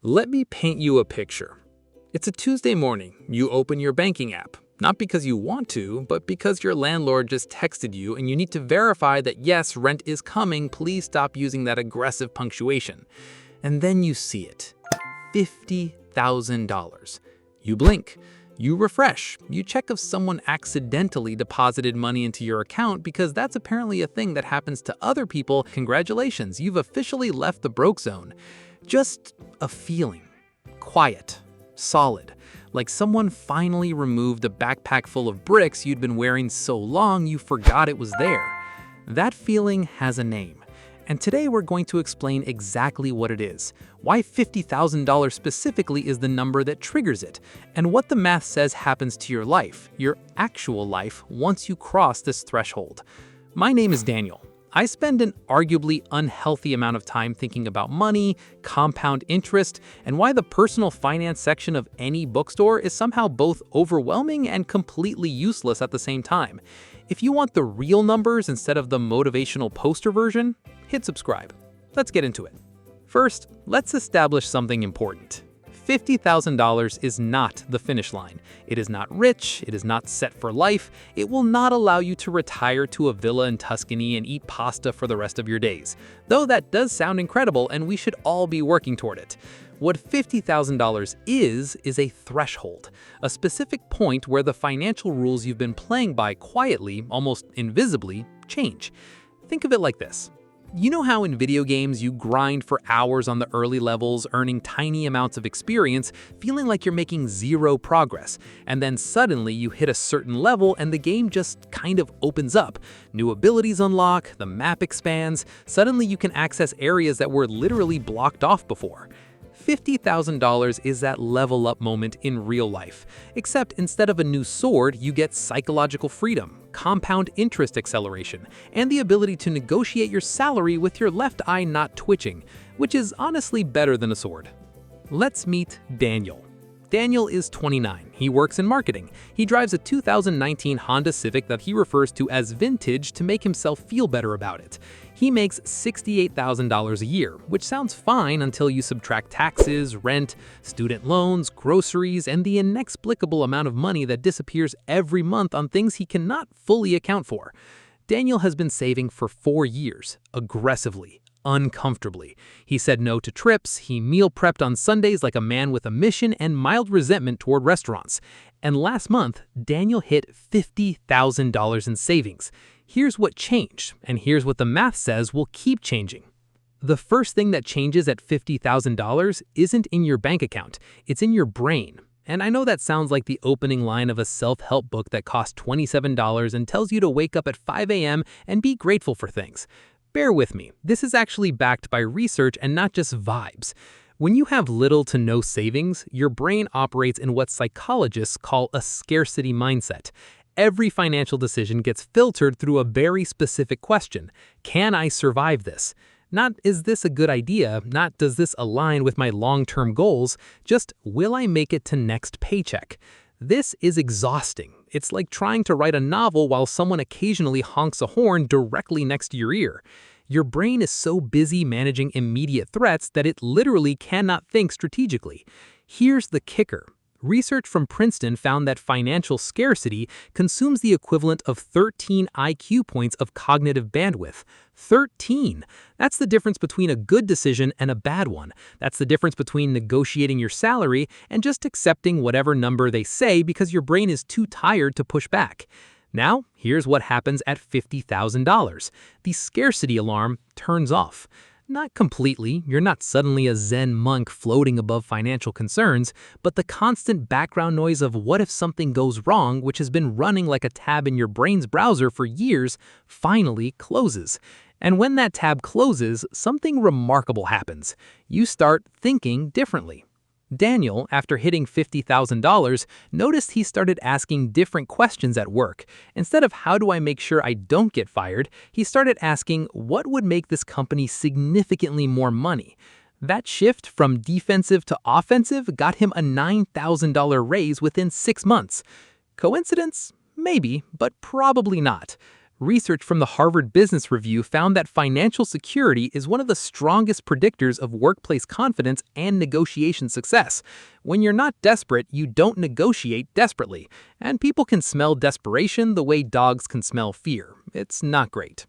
Let me paint you a picture. It's a Tuesday morning. You open your banking app, not because you want to, but because your landlord just texted you and you need to verify that yes, rent is coming, please stop using that aggressive punctuation. And then you see it. $50,000. You blink. You refresh. You check if someone accidentally deposited money into your account because that's apparently a thing that happens to other people. Congratulations, you've officially left the broke zone. Just a feeling. Quiet. Solid. Like someone finally removed a backpack full of bricks you'd been wearing so long you forgot it was there. That feeling has a name. And today we're going to explain exactly what it is, why $50,000 specifically is the number that triggers it, and what the math says happens to your life, your actual life, once you cross this threshold. My name is Daniel. I spend an arguably unhealthy amount of time thinking about money, compound interest, and why the personal finance section of any bookstore is somehow both overwhelming and completely useless at the same time. If you want the real numbers instead of the motivational poster version, hit subscribe. Let's get into it. First, let's establish something important. $50,000 is not the finish line. It is not rich, it is not set for life, it will not allow you to retire to a villa in Tuscany and eat pasta for the rest of your days. Though that does sound incredible and we should all be working toward it. What $50,000 is a threshold, a specific point where the financial rules you've been playing by quietly, almost invisibly, change. Think of it like this. You know how in video games you grind for hours on the early levels, earning tiny amounts of experience, feeling like you're making zero progress, and then suddenly you hit a certain level and the game just kind of opens up. New abilities unlock, the map expands, suddenly you can access areas that were literally blocked off before. $50,000 is that level up moment in real life, except instead of a new sword, you get psychological freedom, compound interest acceleration, and the ability to negotiate your salary with your left eye not twitching, which is honestly better than a sword. Let's meet Daniel. Daniel is 29. He works in marketing. He drives a 2019 Honda Civic that he refers to as vintage to make himself feel better about it. He makes $68,000 a year, which sounds fine until you subtract taxes, rent, student loans, groceries, and the inexplicable amount of money that disappears every month on things he cannot fully account for. Daniel has been saving for 4 years, aggressively, uncomfortably. He said no to trips, he meal prepped on Sundays like a man with a mission and mild resentment toward restaurants. And last month, Daniel hit $50,000 in savings. Here's what changed, and here's what the math says will keep changing. The first thing that changes at $50,000 isn't in your bank account, it's in your brain. And I know that sounds like the opening line of a self-help book that costs $27 and tells you to wake up at 5 a.m. and be grateful for things. Bear with me, this is actually backed by research and not just vibes. When you have little to no savings, your brain operates in what psychologists call a scarcity mindset. Every financial decision gets filtered through a very specific question. Can I survive this? Not, is this a good idea? Not, does this align with my long-term goals? Just, will I make it to next paycheck? This is exhausting. It's like trying to write a novel while someone occasionally honks a horn directly next to your ear. Your brain is so busy managing immediate threats that it literally cannot think strategically. Here's the kicker. Research from Princeton found that financial scarcity consumes the equivalent of 13 IQ points of cognitive bandwidth. 13! That's the difference between a good decision and a bad one. That's the difference between negotiating your salary and just accepting whatever number they say because your brain is too tired to push back. Now, here's what happens at $50,000. The scarcity alarm turns off. Not completely, you're not suddenly a Zen monk floating above financial concerns, but the constant background noise of what if something goes wrong, which has been running like a tab in your brain's browser for years, finally closes. And when that tab closes, something remarkable happens. You start thinking differently. Daniel, after hitting $50,000, noticed he started asking different questions at work. Instead of how do I make sure I don't get fired, he started asking what would make this company significantly more money. That shift from defensive to offensive got him a $9,000 raise within 6 months. Coincidence? Maybe, but probably not. Research from the Harvard Business Review found that financial security is one of the strongest predictors of workplace confidence and negotiation success. When you're not desperate, you don't negotiate desperately, and people can smell desperation the way dogs can smell fear. It's not great.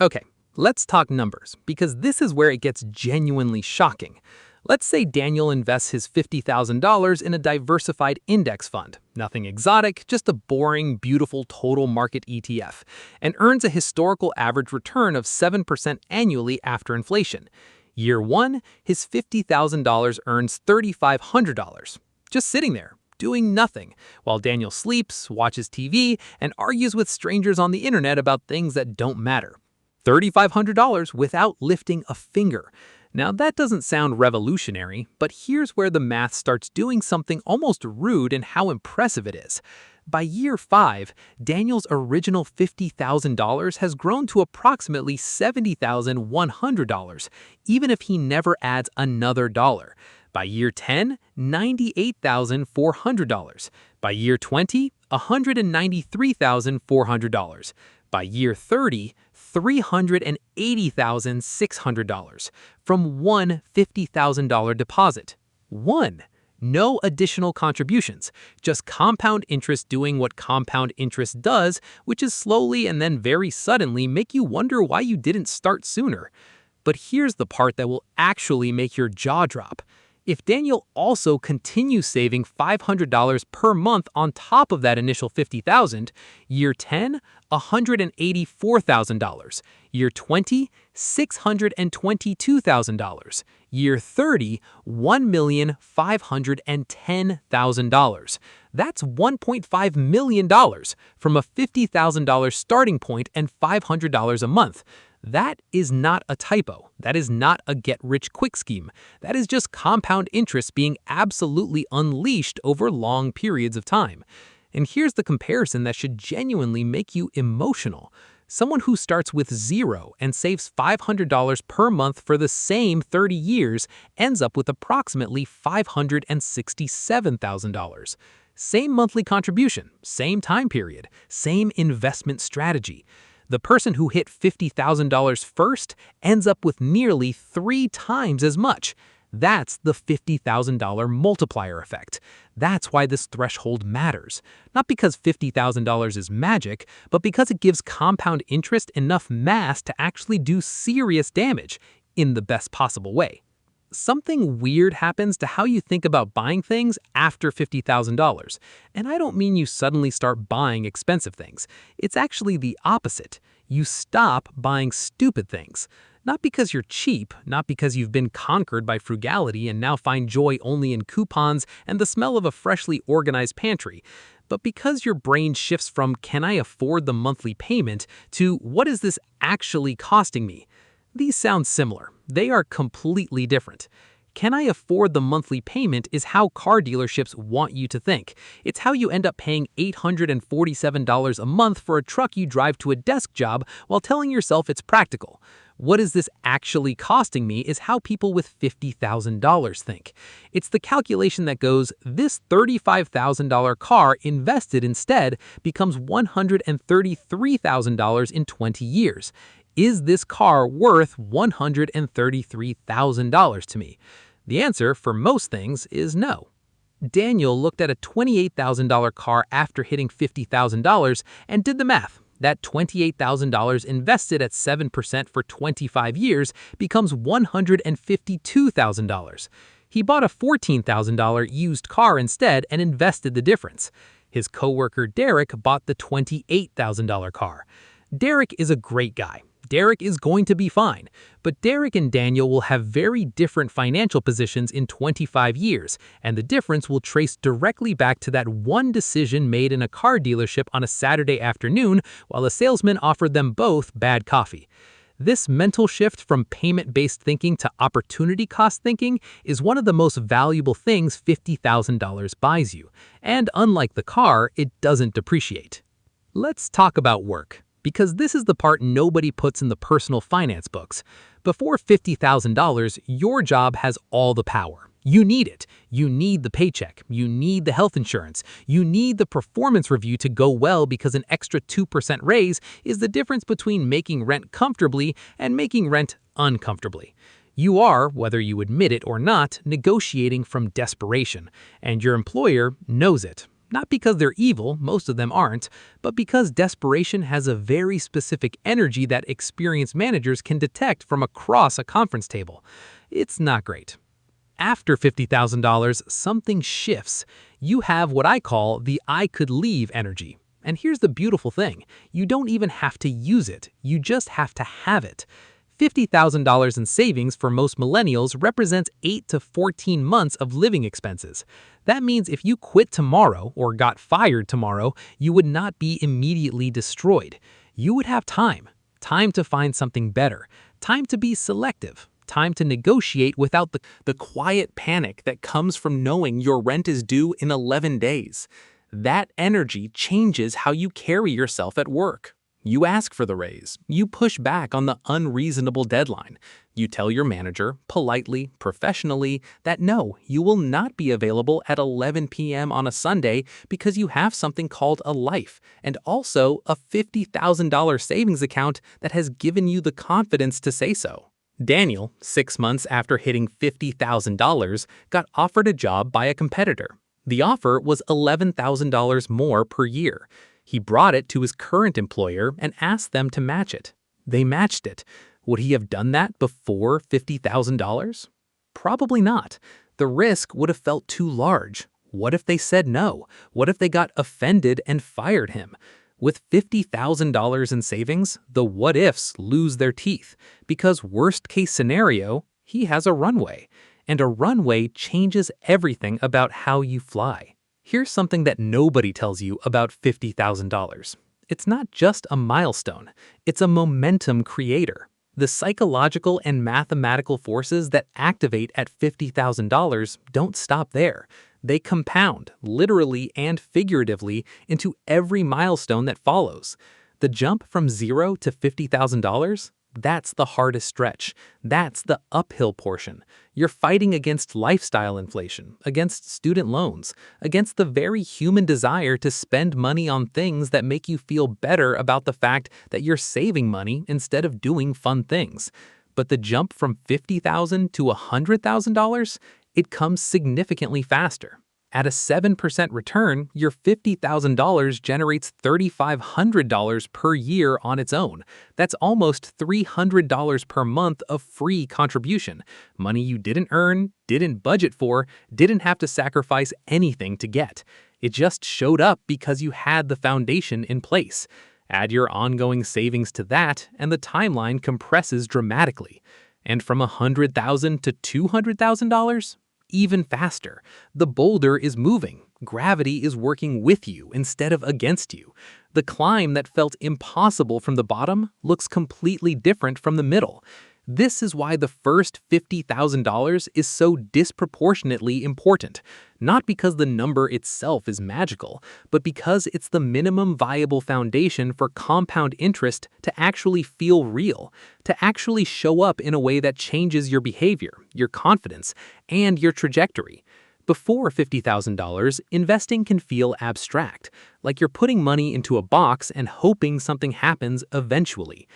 Okay, let's talk numbers, because this is where it gets genuinely shocking. Let's say Daniel invests his $50,000 in a diversified index fund, nothing exotic, just a boring, beautiful total market ETF, and earns a historical average return of 7% annually after inflation. Year 1, his $50,000 earns $3,500, just sitting there, doing nothing, while Daniel sleeps, watches TV, and argues with strangers on the internet about things that don't matter. $3,500 without lifting a finger. Now, that doesn't sound revolutionary, but here's where the math starts doing something almost rude in how impressive it is. By year 5, Daniel's original $50,000 has grown to approximately $70,100, even if he never adds another dollar. By year 10, $98,400. By year 20, $193,400. By year 30, $380,600 from one $50,000 deposit. One. No additional contributions, just compound interest doing what compound interest does, which is slowly and then very suddenly make you wonder why you didn't start sooner. But here's the part that will actually make your jaw drop. If Daniel also continues saving $500 per month on top of that initial $50,000, year 10, $184,000, year 20, $622,000, year 30, $1,510,000. That's $1.5 million from a $50,000 starting point and $500 a month. That is not a typo. That is not a get-rich-quick scheme. That is just compound interest being absolutely unleashed over long periods of time. And here's the comparison that should genuinely make you emotional. Someone who starts with zero and saves $500 per month for the same 30 years ends up with approximately $567,000. Same monthly contribution, same time period, same investment strategy. The person who hit $50,000 first ends up with nearly 3 times as much. That's the $50,000 multiplier effect. That's why this threshold matters. Not because $50,000 is magic, but because it gives compound interest enough mass to actually do serious damage in the best possible way. Something weird happens to how you think about buying things after $50,000. And I don't mean you suddenly start buying expensive things. It's actually the opposite. You stop buying stupid things. Not because you're cheap, not because you've been conquered by frugality and now find joy only in coupons and the smell of a freshly organized pantry, but because your brain shifts from "can I afford the monthly payment" to "what is this actually costing me?" These sound similar. They are completely different. Can I afford the monthly payment is how car dealerships want you to think. It's how you end up paying $847 a month for a truck you drive to a desk job while telling yourself it's practical. What is this actually costing me is how people with $50,000 think. It's the calculation that goes, this $35,000 car invested instead becomes $133,000 in 20 years. Is this car worth $133,000 to me? The answer for most things is no. Daniel looked at a $28,000 car after hitting $50,000 and did the math. That $28,000 invested at 7% for 25 years becomes $152,000. He bought a $14,000 used car instead and invested the difference. His coworker Derek bought the $28,000 car. Derek is a great guy. Derek is going to be fine, but Derek and Daniel will have very different financial positions in 25 years, and the difference will trace directly back to that one decision made in a car dealership on a Saturday afternoon while a salesman offered them both bad coffee. This mental shift from payment-based thinking to opportunity cost thinking is one of the most valuable things $50,000 buys you, and unlike the car, it doesn't depreciate. Let's talk about work, because this is the part nobody puts in the personal finance books. Before $50,000, your job has all the power. You need it. You need the paycheck. You need the health insurance. You need the performance review to go well because an extra 2% raise is the difference between making rent comfortably and making rent uncomfortably. You are, whether you admit it or not, negotiating from desperation, and your employer knows it. Not because they're evil, most of them aren't, but because desperation has a very specific energy that experienced managers can detect from across a conference table. It's not great. After $50,000, something shifts. You have what I call the I could leave energy. And here's the beautiful thing. You don't even have to use it. You just have to have it. $50,000 in savings for most millennials represents 8 to 14 months of living expenses. That means if you quit tomorrow or got fired tomorrow, you would not be immediately destroyed. You would have time. Time to find something better. Time to be selective. Time to negotiate without the quiet panic that comes from knowing your rent is due in 11 days. That energy changes how you carry yourself at work. You ask for the raise. You push back on the unreasonable deadline. You tell your manager, politely, professionally, that no, you will not be available at 11 p.m. on a Sunday because you have something called a life and also a $50,000 savings account that has given you the confidence to say so. Daniel, 6 months after hitting $50,000, got offered a job by a competitor. The offer was $11,000 more per year. He brought it to his current employer and asked them to match it. They matched it. Would he have done that before $50,000? Probably not. The risk would have felt too large. What if they said no? What if they got offended and fired him? With $50,000 in savings, the what-ifs lose their teeth, because worst-case scenario, he has a runway. And a runway changes everything about how you fly. Here's something that nobody tells you about $50,000. It's not just a milestone, it's a momentum creator. The psychological and mathematical forces that activate at $50,000 don't stop there. They compound, literally and figuratively, into every milestone that follows. The jump from $0 to $50,000? That's the hardest stretch. That's the uphill portion. You're fighting against lifestyle inflation, against student loans, against the very human desire to spend money on things that make you feel better about the fact that you're saving money instead of doing fun things. But the jump from $50,000 to $100,000? It comes significantly faster. At a 7% return, your $50,000 generates $3,500 per year on its own. That's almost $300 per month of free contribution, money you didn't earn, didn't budget for, didn't have to sacrifice anything to get. It just showed up because you had the foundation in place. Add your ongoing savings to that, and the timeline compresses dramatically. And from $100,000 to $200,000? Even faster. The boulder is moving. Gravity is working with you instead of against you. The climb that felt impossible from the bottom looks completely different from the middle. This is why the first $50,000 is so disproportionately important. Not because the number itself is magical, but because it's the minimum viable foundation for compound interest to actually feel real, to actually show up in a way that changes your behavior, your confidence, and your trajectory. Before $50,000, investing can feel abstract, like you're putting money into a box and hoping something happens eventually.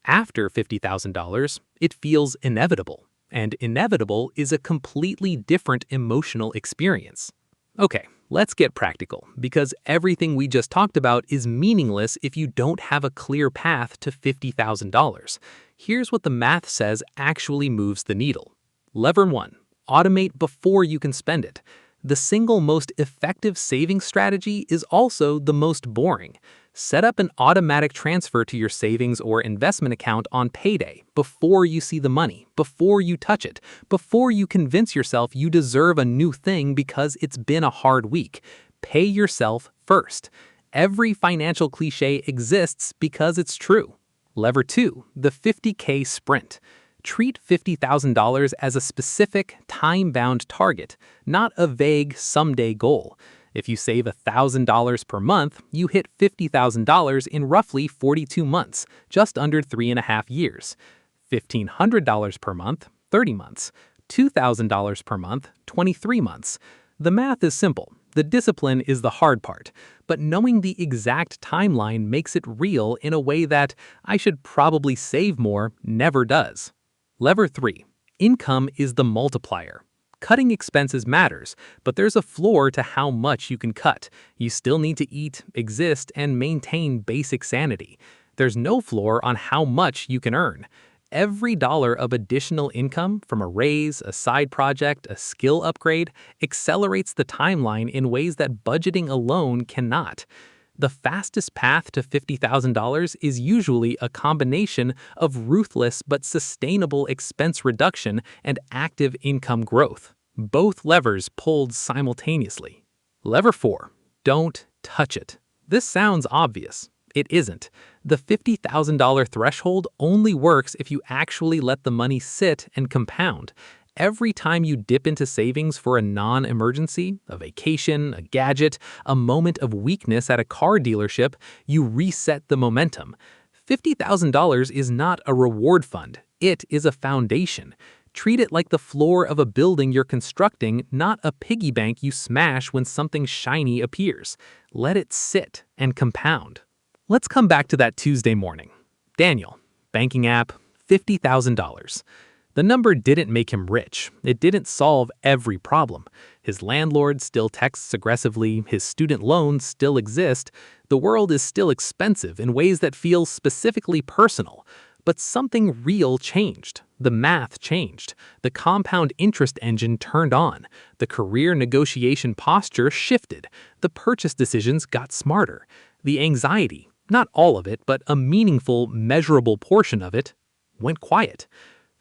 After $50,000, it feels inevitable, and inevitable is a completely different emotional experience. Okay, let's get practical, because everything we just talked about is meaningless if you don't have a clear path to $50,000. Here's what the math says actually moves the needle. Lever 1. Automate before you can spend it. The single most effective saving strategy is also the most boring. Set up an automatic transfer to your savings or investment account on payday before you see the money, before you touch it, before you convince yourself you deserve a new thing because it's been a hard week. Pay yourself first. Every financial cliche exists because it's true. Lever 2, the 50K sprint. Treat $50,000 as a specific, time-bound target, not a vague someday goal. If you save $1,000 per month, you hit $50,000 in roughly 42 months, just under 3.5 years. $1,500 per month, 30 months. $2,000 per month, 23 months. The math is simple. The discipline is the hard part, but knowing the exact timeline makes it real in a way that I should probably save more never does. Lever 3. Income is the multiplier. Cutting expenses matters, but there's a floor to how much you can cut. You still need to eat, exist, and maintain basic sanity. There's no floor on how much you can earn. Every dollar of additional income from a raise, a side project, a skill upgrade accelerates the timeline in ways that budgeting alone cannot. The fastest path to $50,000 is usually a combination of ruthless but sustainable expense reduction and active income growth, both levers pulled simultaneously. Lever 4. Don't touch it. This sounds obvious. It isn't. The $50,000 threshold only works if you actually let the money sit and compound. Every time you dip into savings for a non-emergency, a vacation, a gadget, a moment of weakness at a car dealership, you reset the momentum. $50,000 is not a reward fund. It is a foundation. Treat it like the floor of a building you're constructing, not a piggy bank you smash when something shiny appears. Let it sit and compound. Let's come back to that Tuesday morning. Daniel, banking app, $50,000. The number didn't make him rich. It didn't solve every problem. His landlord still texts aggressively, his student loans still exist, the world is still expensive in ways that feel specifically personal. But something real changed. The math changed. The compound interest engine turned on. The career negotiation posture shifted. The purchase decisions got smarter. The anxiety, not all of it, but a meaningful, measurable portion of it, went quiet.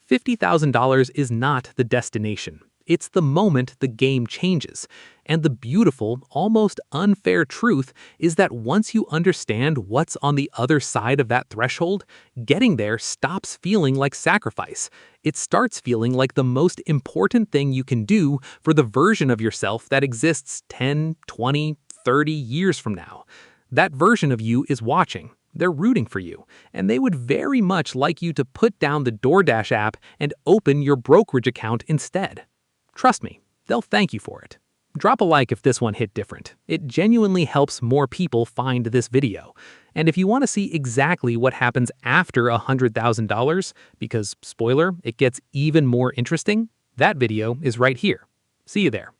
$50,000 is not the destination. It's the moment the game changes. And the beautiful, almost unfair truth is that once you understand what's on the other side of that threshold, getting there stops feeling like sacrifice. It starts feeling like the most important thing you can do for the version of yourself that exists 10, 20, 30 years from now. That version of you is watching. They're rooting for you, and they would very much like you to put down the DoorDash app and open your brokerage account instead. Trust me, they'll thank you for it. Drop a like if this one hit different. It genuinely helps more people find this video. And if you want to see exactly what happens after $100,000, because, spoiler, it gets even more interesting, that video is right here. See you there.